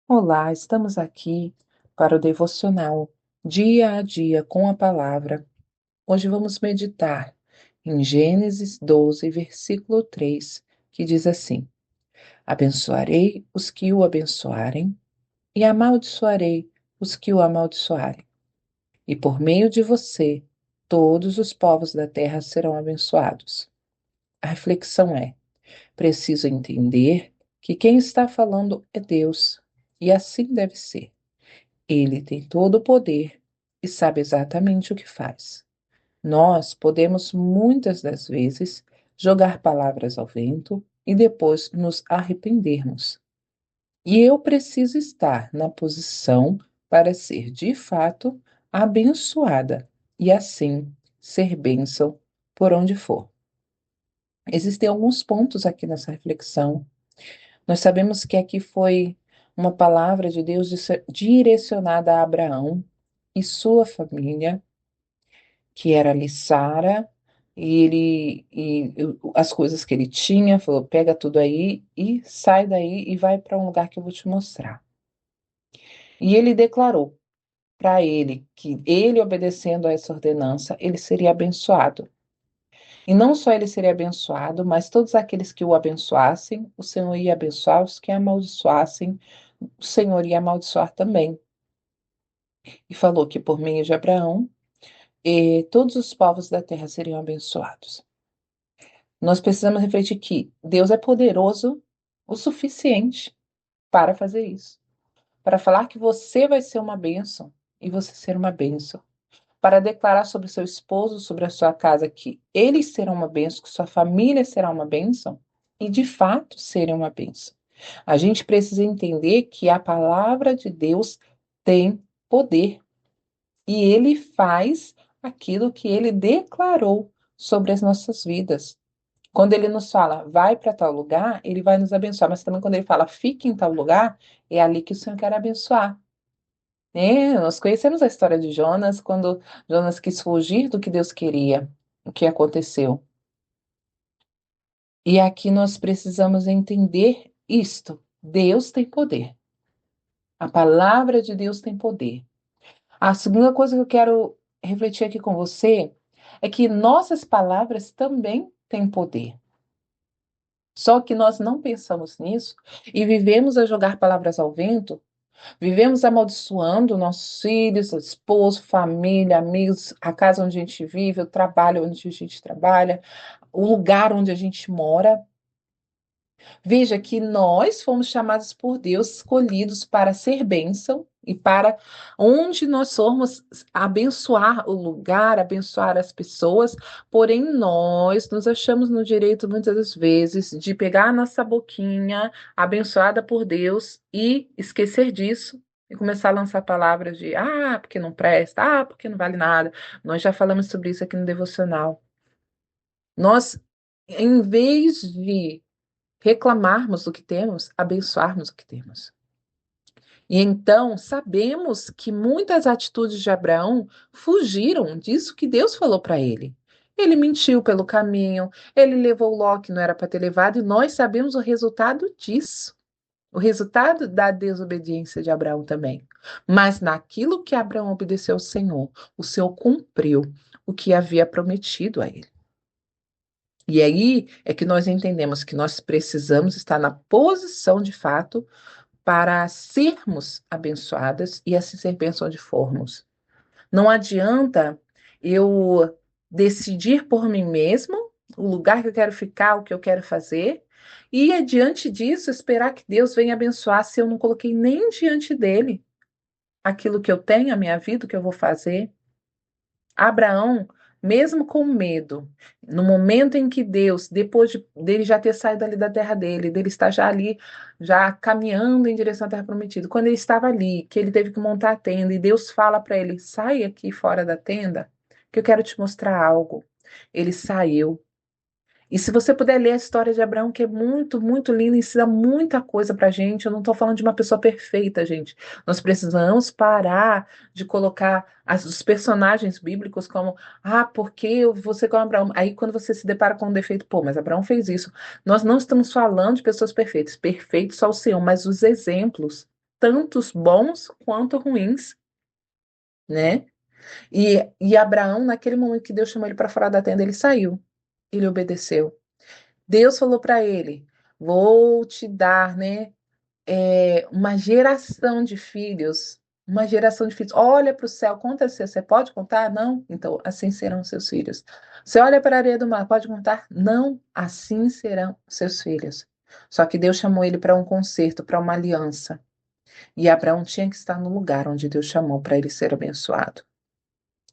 Olá, estamos aqui para o devocional Dia a Dia com a Palavra. Hoje vamos meditar em Gênesis 12, versículo 3, que diz assim: Abençoarei os que o abençoarem e amaldiçoarei os que o amaldiçoarem. E por meio de você, todos os povos da terra serão abençoados. A reflexão é: preciso entender que quem está falando é Deus, e assim deve ser. Ele tem todo o poder e sabe exatamente o que faz. Nós podemos muitas das vezes jogar palavras ao vento e depois nos arrependermos. E eu preciso estar na posição para ser de fato abençoada e assim ser bênção por onde for. Existem alguns pontos aqui nessa reflexão. Nós sabemos que aqui foi uma palavra de Deus direcionada a Abraão e sua família, que era ali Sara, as coisas que ele tinha, falou: pega tudo aí e sai daí e vai para um lugar que eu vou te mostrar. E ele declarou para ele que ele obedecendo a essa ordenança, ele seria abençoado. E não só ele seria abençoado, mas todos aqueles que o abençoassem, o Senhor ia abençoar, os que amaldiçoassem, o Senhor ia amaldiçoar também. E falou que por meio de Abraão, todos os povos da terra seriam abençoados. Nós precisamos refletir que Deus é poderoso o suficiente para fazer isso, para falar que você vai ser uma bênção e você ser uma bênção, para declarar sobre seu esposo, sobre a sua casa, que eles serão uma bênção, que sua família será uma bênção e de fato serem uma bênção. A gente precisa entender que a palavra de Deus tem poder e ele faz aquilo que ele declarou sobre as nossas vidas. Quando ele nos fala, vai para tal lugar, ele vai nos abençoar. Mas também quando ele fala, fique em tal lugar, é ali que o Senhor quer abençoar. Nós conhecemos a história de Jonas, quando Jonas quis fugir do que Deus queria, o que aconteceu. E aqui nós precisamos entender isto. Deus tem poder. A palavra de Deus tem poder. A segunda coisa que eu quero refletir aqui com você é que nossas palavras também têm poder. Só que nós não pensamos nisso e vivemos a jogar palavras ao vento, vivemos amaldiçoando nossos filhos, esposo, família, amigos, a casa onde a gente vive, o trabalho onde a gente trabalha, o lugar onde a gente mora. Veja que nós fomos chamados por Deus, escolhidos para ser bênção e para onde nós formos abençoar o lugar, abençoar as pessoas, porém nós nos achamos no direito muitas das vezes de pegar a nossa boquinha abençoada por Deus e esquecer disso. E começar a lançar palavras de porque não presta, porque não vale nada. Nós já falamos sobre isso aqui no devocional. Nós, em vez de reclamarmos do que temos, abençoarmos o que temos. E então sabemos que muitas atitudes de Abraão fugiram disso que Deus falou para ele. Ele mentiu pelo caminho, ele levou Ló que não era para ter levado, e nós sabemos o resultado disso. O resultado da desobediência de Abraão também. Mas naquilo que Abraão obedeceu ao Senhor, o Senhor cumpriu o que havia prometido a ele. E aí é que nós entendemos que nós precisamos estar na posição de fato para sermos abençoadas e assim ser bênção onde formos. Não adianta eu decidir por mim mesmo o lugar que eu quero ficar, o que eu quero fazer, e diante disso esperar que Deus venha abençoar se eu não coloquei nem diante dele aquilo que eu tenho, a minha vida, o que eu vou fazer. Abraão, mesmo com medo, no momento em que Deus, dele já ter saído ali da terra dele estar já ali, já caminhando em direção à terra prometida, quando ele estava ali, que ele teve que montar a tenda, e Deus fala para ele: sai aqui fora da tenda, que eu quero te mostrar algo. Ele saiu. E se você puder ler a história de Abraão, que é muito, muito linda, ensina muita coisa pra gente. Eu não estou falando de uma pessoa perfeita, gente. Nós precisamos parar de colocar os personagens bíblicos como, porque você com Abraão. Aí quando você se depara com um defeito, pô, mas Abraão fez isso. Nós não estamos falando de pessoas perfeitas. Perfeito só o Senhor, mas os exemplos. tantos bons quanto ruins, né? E Abraão, naquele momento que Deus chamou ele para fora da tenda, ele saiu, ele obedeceu. Deus falou para ele: Vou te dar, né, uma geração de filhos. Uma geração de filhos. Olha para o céu, conta se você pode contar? Não? Então, assim serão seus filhos. Você olha para a areia do mar, pode contar? Não, assim serão seus filhos. Só que Deus chamou ele para um concerto, para uma aliança. E Abraão tinha que estar no lugar onde Deus chamou para ele ser abençoado.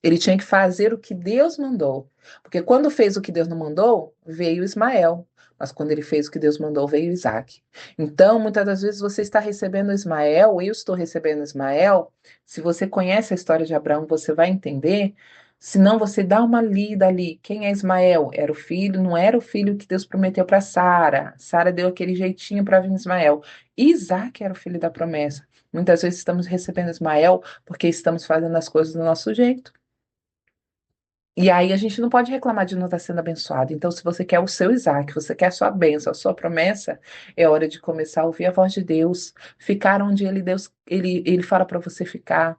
Ele tinha que fazer o que Deus mandou. Porque quando fez o que Deus não mandou, veio Ismael. Mas quando ele fez o que Deus mandou, veio Isaac. Então, muitas das vezes você está recebendo Ismael, eu estou recebendo Ismael. Se você conhece a história de Abraão, você vai entender. Se não, você dá uma lida ali. Quem é Ismael? Era o filho, não era o filho que Deus prometeu para Sara. Sara deu aquele jeitinho para vir Ismael. Isaac era o filho da promessa. Muitas vezes estamos recebendo Ismael porque estamos fazendo as coisas do nosso jeito. E aí a gente não pode reclamar de não estar sendo abençoado. Então, se você quer o seu Isaac, você quer a sua bênção, a sua promessa, é hora de começar a ouvir a voz de Deus, ficar onde ele fala para você ficar,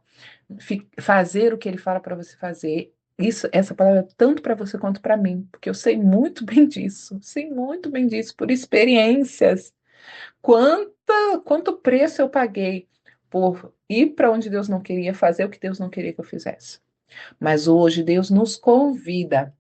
fazer o que ele fala para você fazer. Isso, essa palavra é tanto para você quanto para mim, porque eu sei muito bem disso, por experiências. Quanto preço eu paguei por ir para onde Deus não queria, fazer o que Deus não queria que eu fizesse. Mas hoje Deus nos convida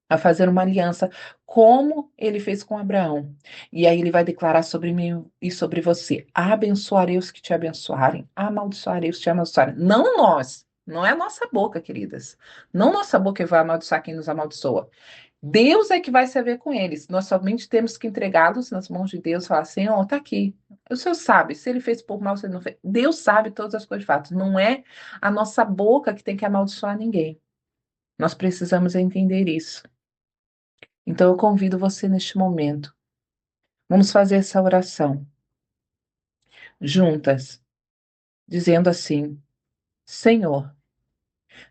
a fazer uma aliança, como ele fez com Abraão. E aí ele vai declarar sobre mim e sobre você: abençoarei os que te abençoarem, amaldiçoarei os que te amaldiçoarem. Não nós, não é a nossa boca, queridas. Não nossa boca que vai amaldiçoar quem nos amaldiçoa. Deus é que vai se haver com eles. Nós somente temos que entregá-los nas mãos de Deus e falar: Senhor, está aqui. O Senhor sabe, se ele fez por mal, se ele não fez. Deus sabe todas as coisas de fato. Não é a nossa boca que tem que amaldiçoar ninguém. Nós precisamos entender isso. Então eu convido você neste momento. Vamos fazer essa oração juntas, dizendo assim: Senhor,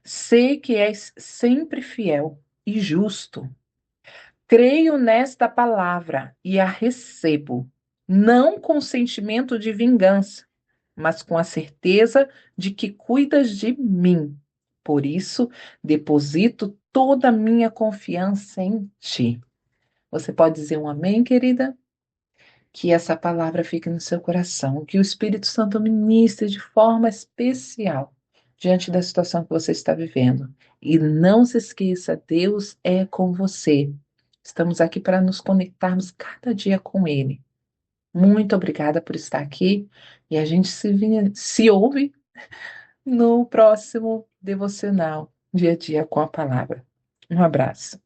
sei que és sempre fiel e justo. Creio nesta palavra e a recebo, não com sentimento de vingança, mas com a certeza de que cuidas de mim. Por isso, deposito toda a minha confiança em ti. Você pode dizer um amém, querida? Que essa palavra fique no seu coração, que o Espírito Santo ministre de forma especial diante da situação que você está vivendo. E não se esqueça, Deus é com você. Estamos aqui para nos conectarmos cada dia com Ele. Muito obrigada por estar aqui e a gente se ouve no próximo devocional, dia a dia com a palavra. Um abraço.